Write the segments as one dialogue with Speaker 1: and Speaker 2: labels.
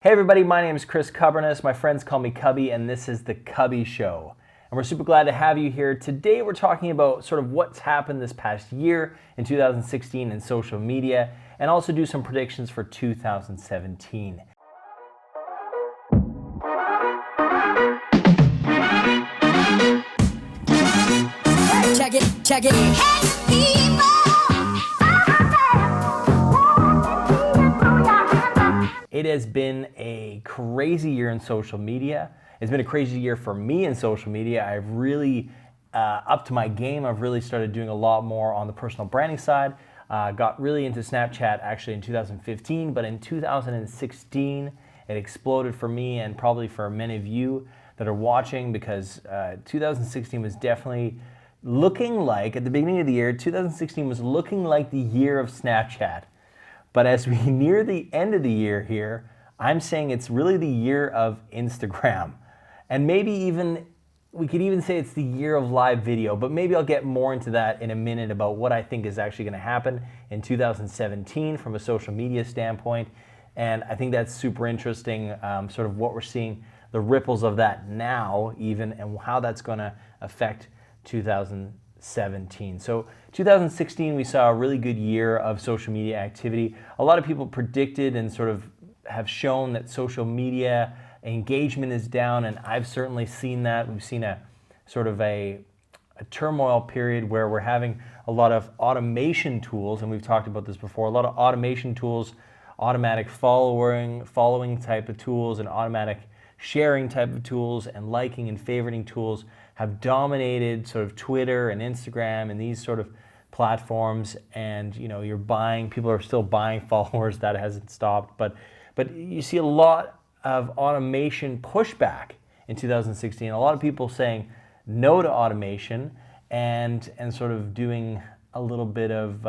Speaker 1: Hey everybody, my name is Kubby Kubbernus. My friends call me Kubby, and this is the Kubby Show. And we're super glad to have you here. Today we're talking about sort of what's happened this past year in 2016 in social media, and also do some predictions for 2017.
Speaker 2: Check it. Hey people!
Speaker 1: It has been a crazy year in social media. It's been a crazy year for me in social media. I've really upped my game. I've really started doing a lot more on the personal branding side. Got really into Snapchat actually in 2015, but in 2016 it exploded for me and probably for many of you that are watching, because 2016 was definitely looking like, at the beginning of the year, 2016 was looking like the year of Snapchat. But as we near the end of the year here, I'm saying it's really the year of Instagram. And maybe even, we could even say it's the year of live video, but maybe I'll get more into that in a minute about what I think is actually gonna happen in 2017 from a social media standpoint. And I think that's super interesting, sort of what we're seeing, the ripples of that now even, and how that's gonna affect 2017. So 2016, we saw a really good year of social media activity. A lot of people predicted and sort of have shown that social media engagement is down, and I've certainly seen that. We've seen a sort of a turmoil period where we're having a lot of automation tools, and we've talked about this before, a lot of automation tools, automatic following type of tools, and automatic sharing type of tools, and liking and favoriting tools have dominated sort of Twitter and Instagram and these sort of platforms. And you're buying, people are still buying followers. That hasn't stopped, but you see a lot of automation pushback in 2016. A lot of people saying no to automation and sort of doing a little bit of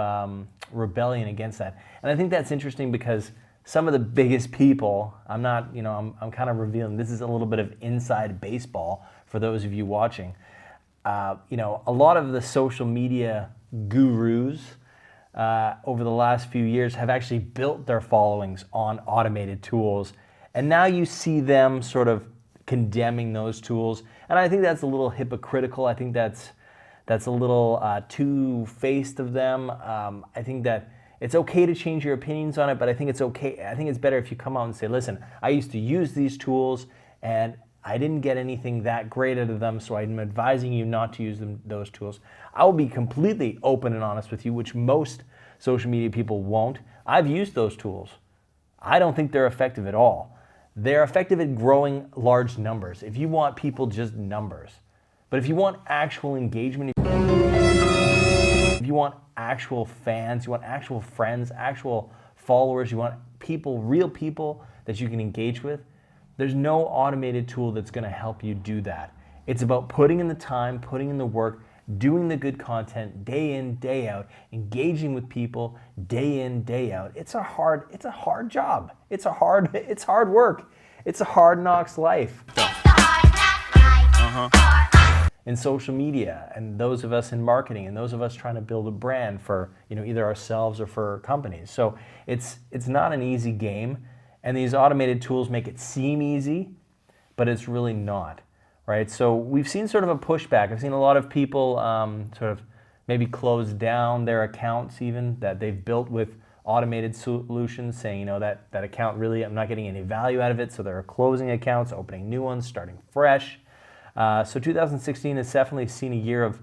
Speaker 1: rebellion against that. And I think that's interesting because some of the biggest people, I'm kind of revealing, this is a little bit of inside baseball for those of you watching. A lot of the social media gurus over the last few years have actually built their followings on automated tools. And now you see them sort of condemning those tools. And I think that's a little hypocritical. I think that's a little two-faced of them. I think that it's okay to change your opinions on it, but I think it's better if you come out and say, listen, I used to use these tools and I didn't get anything that great out of them, so I'm advising you not to use those tools. I will be completely open and honest with you, which most social media people won't. I've used those tools. I don't think they're effective at all. They're effective at growing large numbers. If you want people, just numbers. But if you want actual engagement, if you want actual fans, you want actual friends, actual followers, you want people, real people that you can engage with, there's no automated tool that's going to help you do that. It's about putting in the time, putting in the work, doing the good content day in, day out, engaging with people day in, day out. It's a hard job. It's hard work. It's a hard knocks life. In social media, and those of us in marketing, and those of us trying to build a brand for either ourselves or for companies. So it's not an easy game, and these automated tools make it seem easy, but it's really not, right? So we've seen sort of a pushback. I've seen a lot of people sort of maybe close down their accounts even that they've built with automated solutions, saying that account really, I'm not getting any value out of it, so they're closing accounts, opening new ones, starting fresh. So 2016 has definitely seen a year of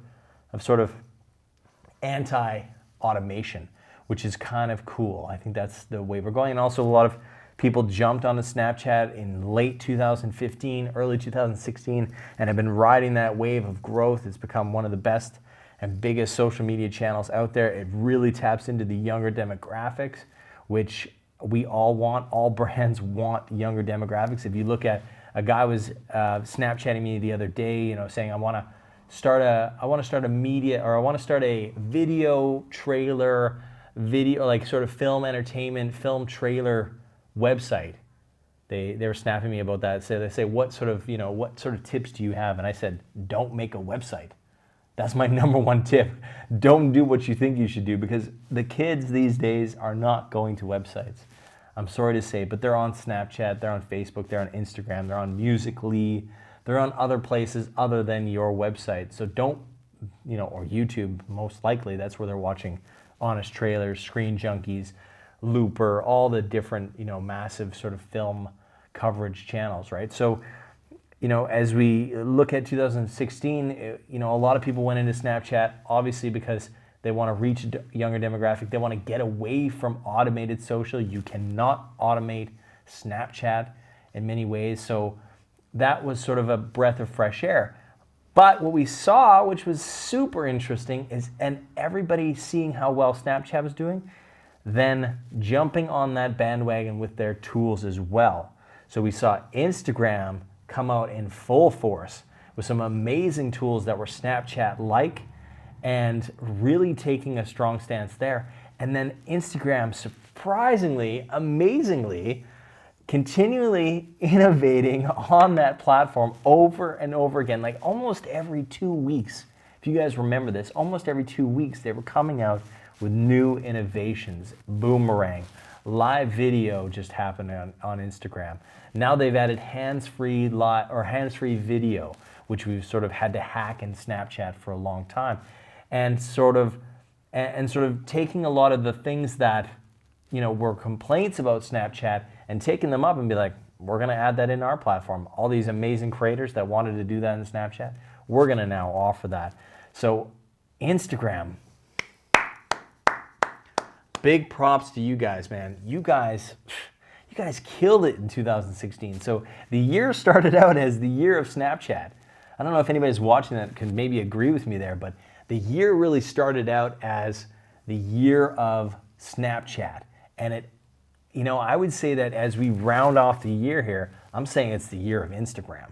Speaker 1: sort of anti-automation, which is kind of cool. I think that's the way we're going. And also a lot of people jumped onto Snapchat in late 2015, early 2016, and have been riding that wave of growth. It's become one of the best and biggest social media channels out there. It really taps into the younger demographics, which we all want. All brands want younger demographics. If you look at, a guy was Snapchatting me the other day, saying I want to start a media, or I want to start a video trailer, like sort of film entertainment, film trailer website. They were snapping me about that. So they say, what sort of tips do you have? And I said, don't make a website. That's my number one tip. Don't do what you think you should do, because the kids these days are not going to websites. I'm sorry to say, but they're on Snapchat, they're on Facebook, they're on Instagram, they're on Musical.ly, they're on other places other than your website. So don't, or YouTube, most likely, that's where they're watching Honest Trailers, Screen Junkies, Looper, all the different, massive sort of film coverage channels, right? So, as we look at 2016, a lot of people went into Snapchat, obviously because they want to reach a younger demographic. They want to get away from automated social. You cannot automate Snapchat in many ways. So that was sort of a breath of fresh air. But what we saw, which was super interesting, is and everybody seeing how well Snapchat was doing, then jumping on that bandwagon with their tools as well. So we saw Instagram come out in full force with some amazing tools that were Snapchat-like and really taking a strong stance there. And then Instagram, surprisingly, amazingly, continually innovating on that platform over and over again, like almost every 2 weeks. If you guys remember this, almost every 2 weeks they were coming out with new innovations. Boomerang, live video just happened on Instagram. Now they've added hands-free video, which we've sort of had to hack in Snapchat for a long time, and sort of taking a lot of the things that were complaints about Snapchat and taking them up and be like, we're going to add that in our platform. All these amazing creators that wanted to do that in Snapchat, we're going to now offer that. So Instagram, big props to you guys, man. You guys killed it in 2016. So the year started out as the year of Snapchat. I don't know if anybody's watching that can maybe agree with me there, but the year really started out as the year of Snapchat. And it, I would say that as we round off the year here, I'm saying it's the year of Instagram.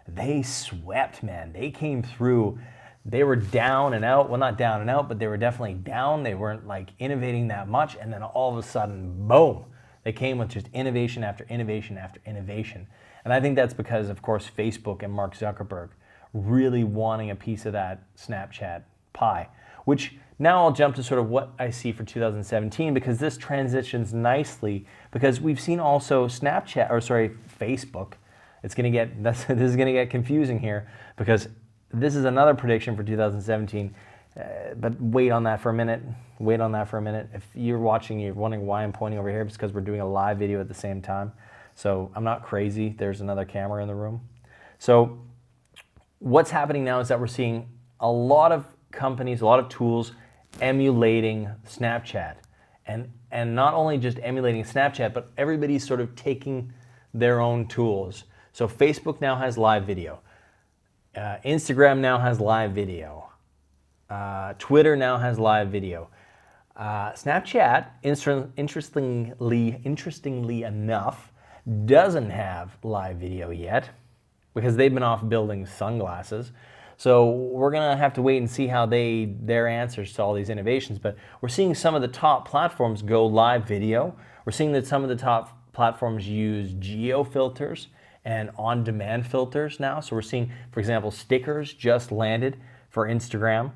Speaker 1: They swept, man. They came through. They were down and out. Well, not down and out, but they were definitely down. They weren't like innovating that much. And then all of a sudden, boom, they came with just innovation after innovation after innovation. And I think that's because, of course, Facebook and Mark Zuckerberg really wanting a piece of that Snapchat pie, which now I'll jump to sort of what I see for 2017, because this transitions nicely, because we've seen also Facebook. This is going to get confusing here, because this is another prediction for 2017. But wait on that for a minute. If you're watching, you're wondering why I'm pointing over here, it's because we're doing a live video at the same time. So I'm not crazy. There's another camera in the room. So what's happening now is that we're seeing a lot of companies, a lot of tools emulating Snapchat. And not only just emulating Snapchat, but everybody's sort of taking their own tools. So Facebook now has live video. Instagram now has live video. Twitter now has live video. Snapchat, interestingly enough, doesn't have live video yet, because they've been off building sunglasses. So we're gonna have to wait and see how their answers to all these innovations. But we're seeing some of the top platforms go live video. We're seeing that some of the top platforms use geo filters and on-demand filters now. So we're seeing, for example, stickers just landed for Instagram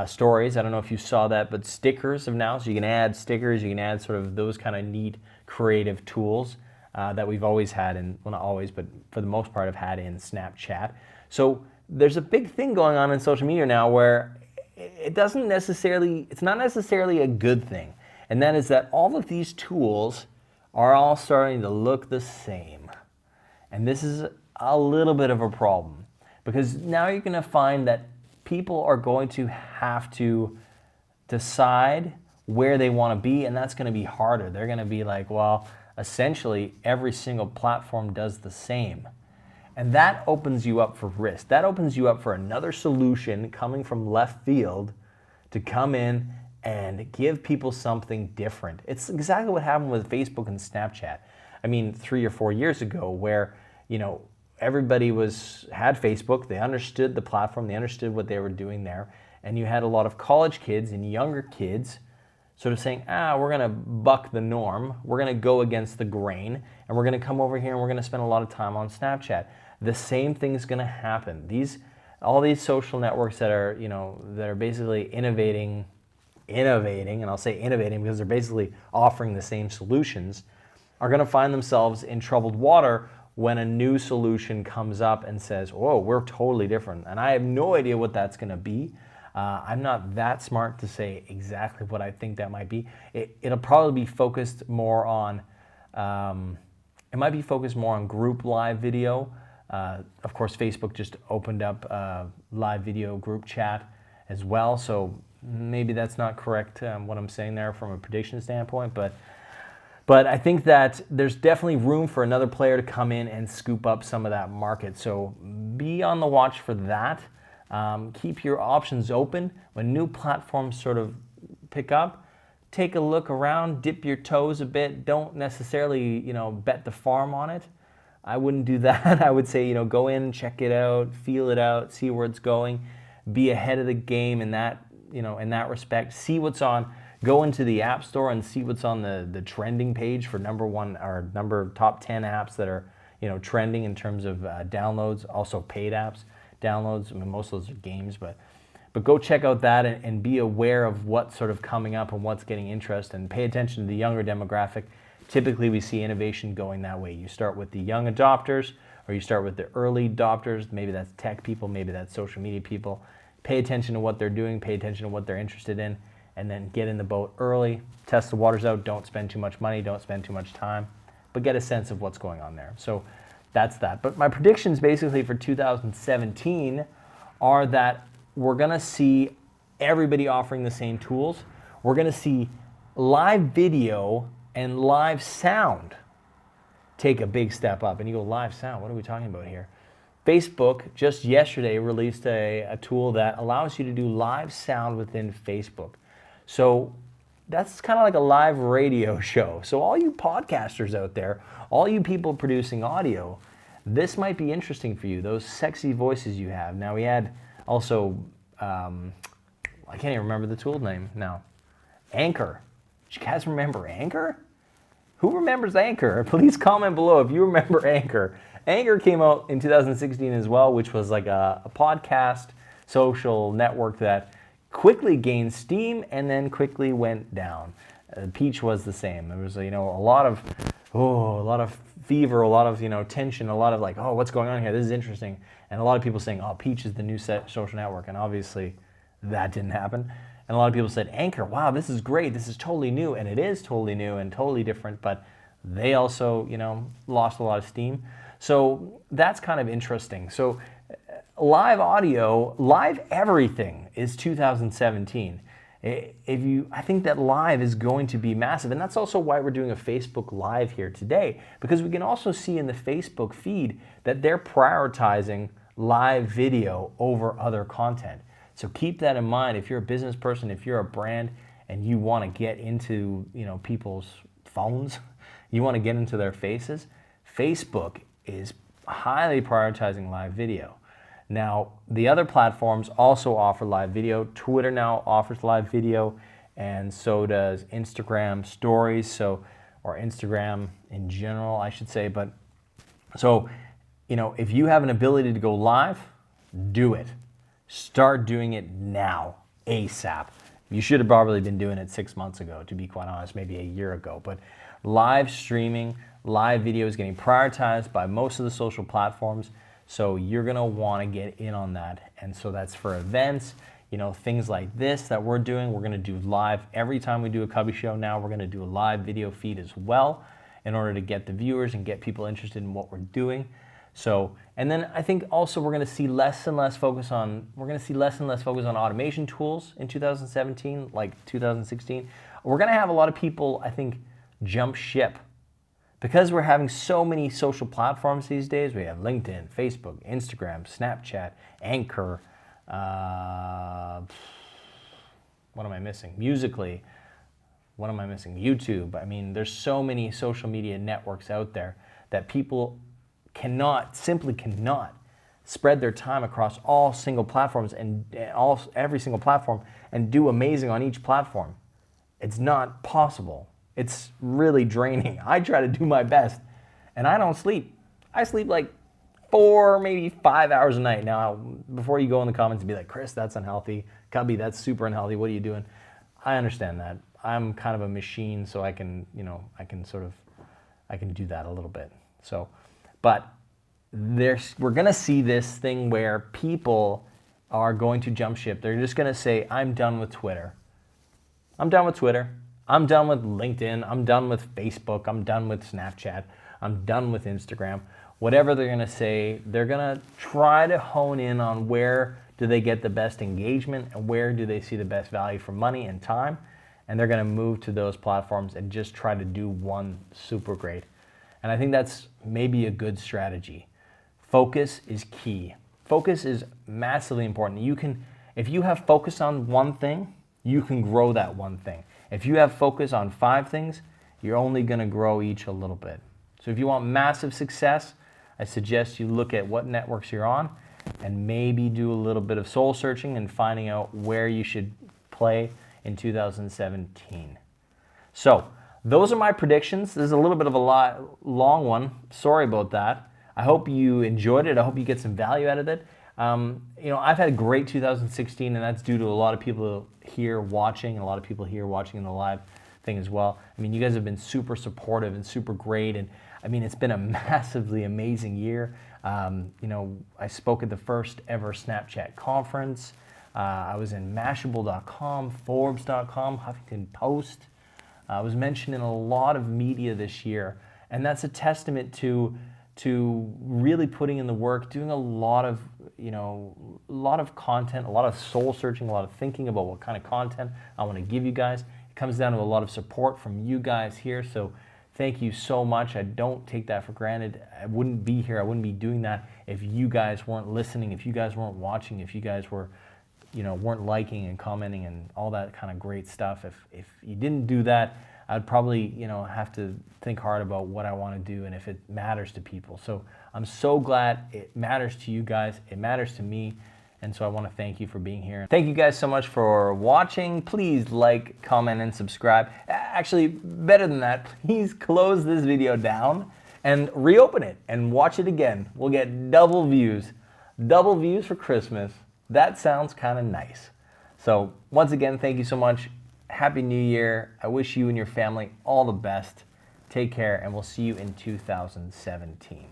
Speaker 1: stories. I don't know if you saw that, but stickers have now, so you can add stickers, you can add sort of those kind of neat creative tools that we've always had in, well, not always, but for the most part have had in Snapchat. So there's a big thing going on in social media now where it's not necessarily a good thing. And that is that all of these tools are all starting to look the same. And this is a little bit of a problem, because now you're going to find that people are going to have to decide where they want to be, and that's going to be harder. They're going to be like, well, essentially every single platform does the same. And that opens you up for risk. That opens you up for another solution coming from left field to come in and give people something different. It's exactly what happened with Facebook and Snapchat. I mean, 3 or 4 years ago, where, everybody had Facebook, they understood the platform, they understood what they were doing there, and you had a lot of college kids and younger kids sort of saying, we're gonna buck the norm, we're gonna go against the grain, and we're gonna come over here and we're gonna spend a lot of time on Snapchat. The same thing's gonna happen. All these social networks that are basically innovating, and I'll say innovating because they're basically offering the same solutions. are going to find themselves in troubled water when a new solution comes up and says, whoa, we're totally different. And I have no idea what that's going to be. I'm not that smart to say exactly what I think that might be. It'll probably be focused more on, it might be focused more on group live video. Of course, Facebook just opened up live video group chat as well. So maybe that's not correct what I'm saying there from a prediction standpoint, but I think that there's definitely room for another player to come in and scoop up some of that market. So be on the watch for that. Keep your options open. When new platforms sort of pick up, take a look around, dip your toes a bit. Don't necessarily, bet the farm on it. I wouldn't do that. I would say, go in, check it out, feel it out, see where it's going. Be ahead of the game in that, in that respect. See what's on. Go into the App Store and see what's on the trending page for number one or top 10 apps that are, trending in terms of downloads. Also paid apps downloads. I mean, most of those are games, but go check out that and be aware of what's sort of coming up and what's getting interest, and pay attention to the younger demographic. Typically, we see innovation going that way. You start with the young adopters, or you start with the early adopters. Maybe that's tech people, maybe that's social media people. Pay attention to what they're doing, pay attention to what they're interested in, and then get in the boat early, test the waters out. Don't spend too much money, don't spend too much time, but get a sense of what's going on there. So that's that. But my predictions basically for 2017 are that we're going to see everybody offering the same tools. We're going to see live video and live sound take a big step up. And you go, live sound, what are we talking about here? Facebook just yesterday released a tool that allows you to do live sound within Facebook. So that's kind of like a live radio show. So all you podcasters out there, all you people producing audio, this might be interesting for you, those sexy voices you have. Now we had also, I can't even remember the tool name now, Anchor. Do you guys remember Anchor? Who remembers Anchor? Please comment below if you remember Anchor. Anchor came out in 2016 as well, which was like a podcast social network that quickly gained steam and then quickly went down. Peach was the same. There was a lot of fever, a lot of tension, a lot of like, oh, what's going on here? This is interesting. And a lot of people saying, oh, Peach is the new social network, and obviously that didn't happen. And a lot of people said, Anchor, wow, this is great. This is totally new, and it is totally new and totally different. But they also, lost a lot of steam. So that's kind of interesting. So live audio, live everything is 2017. I think that live is going to be massive, and that's also why we're doing a Facebook Live here today, because we can also see in the Facebook feed that they're prioritizing live video over other content. So keep that in mind. If you're a business person, if you're a brand, and you want to get into people's phones, you want to get into their faces, Facebook is highly prioritizing live video. Now, the other platforms also offer live video. Twitter now offers live video, and so does Instagram Stories, or Instagram in general, I should say. But so, if you have an ability to go live, do it. Start doing it now, ASAP. You should have probably been doing it 6 months ago, to be quite honest, maybe a year ago. But live streaming, live video is getting prioritized by most of the social platforms. So you're gonna wanna get in on that. And so that's for events, things like this that we're doing. We're gonna do live every time we do a Kubby show now. We're gonna do a live video feed as well in order to get the viewers and get people interested in what we're doing. So, and then I think also we're gonna see less and less focus on automation tools in 2017, like 2016. We're gonna have a lot of people, I think, jump ship. Because we're having so many social platforms these days, we have LinkedIn, Facebook, Instagram, Snapchat, Anchor, what am I missing? Musical.ly, what am I missing? YouTube. I mean, there's so many social media networks out there that people simply cannot spread their time across all single platforms and every single platform and do amazing on each platform. It's not possible. It's really draining. I try to do my best, and I don't sleep. I sleep like 4, maybe 5 hours a night. Now, before you go in the comments and be like, Chris, that's unhealthy. Kubby, that's super unhealthy. What are you doing? I understand that. I'm kind of a machine, so I can sort of I can do that a little bit. So, but we're going to see this thing where people are going to jump ship. They're just going to say, I'm done with Twitter. I'm done with Twitter. I'm done with LinkedIn. I'm done with Facebook. I'm done with Snapchat. I'm done with Instagram. Whatever they're going to say, they're going to try to hone in on where do they get the best engagement and where do they see the best value for money and time. And they're going to move to those platforms and just try to do one super great. And I think that's maybe a good strategy. Focus is key. Focus is massively important. If you have focus on one thing, you can grow that one thing. If you have focus on 5 things, you're only going to grow each a little bit. So if you want massive success, I suggest you look at what networks you're on and maybe do a little bit of soul searching and finding out where you should play in 2017. So those are my predictions. This is a little bit of a long one. Sorry about that. I hope you enjoyed it. I hope you get some value out of it. I've had a great 2016, and that's due to a lot of people here watching, and a lot of people here watching in the live thing as well. I mean, you guys have been super supportive and super great, and I mean, it's been a massively amazing year. I spoke at the first ever Snapchat conference. I was in Mashable.com, Forbes.com, Huffington Post. I was mentioned in a lot of media this year, and that's a testament to really putting in the work, doing a lot of content, a lot of soul searching, a lot of thinking about what kind of content I want to give you guys. It comes down to a lot of support from you guys here, so thank you so much. I don't take that for granted. I wouldn't be here, I wouldn't be doing that if you guys weren't listening, if you guys weren't watching, if you guys weren't liking and commenting and all that kind of great stuff. If you didn't do that, I'd probably, have to think hard about what I want to do and if it matters to people. So I'm so glad it matters to you guys. It matters to me. And so I want to thank you for being here. Thank you guys so much for watching. Please like, comment, and subscribe. Actually, better than that, please close this video down and reopen it and watch it again. We'll get double views. Double views for Christmas. That sounds kind of nice. So once again, thank you so much. Happy New Year. I wish you and your family all the best. Take care, and we'll see you in 2017.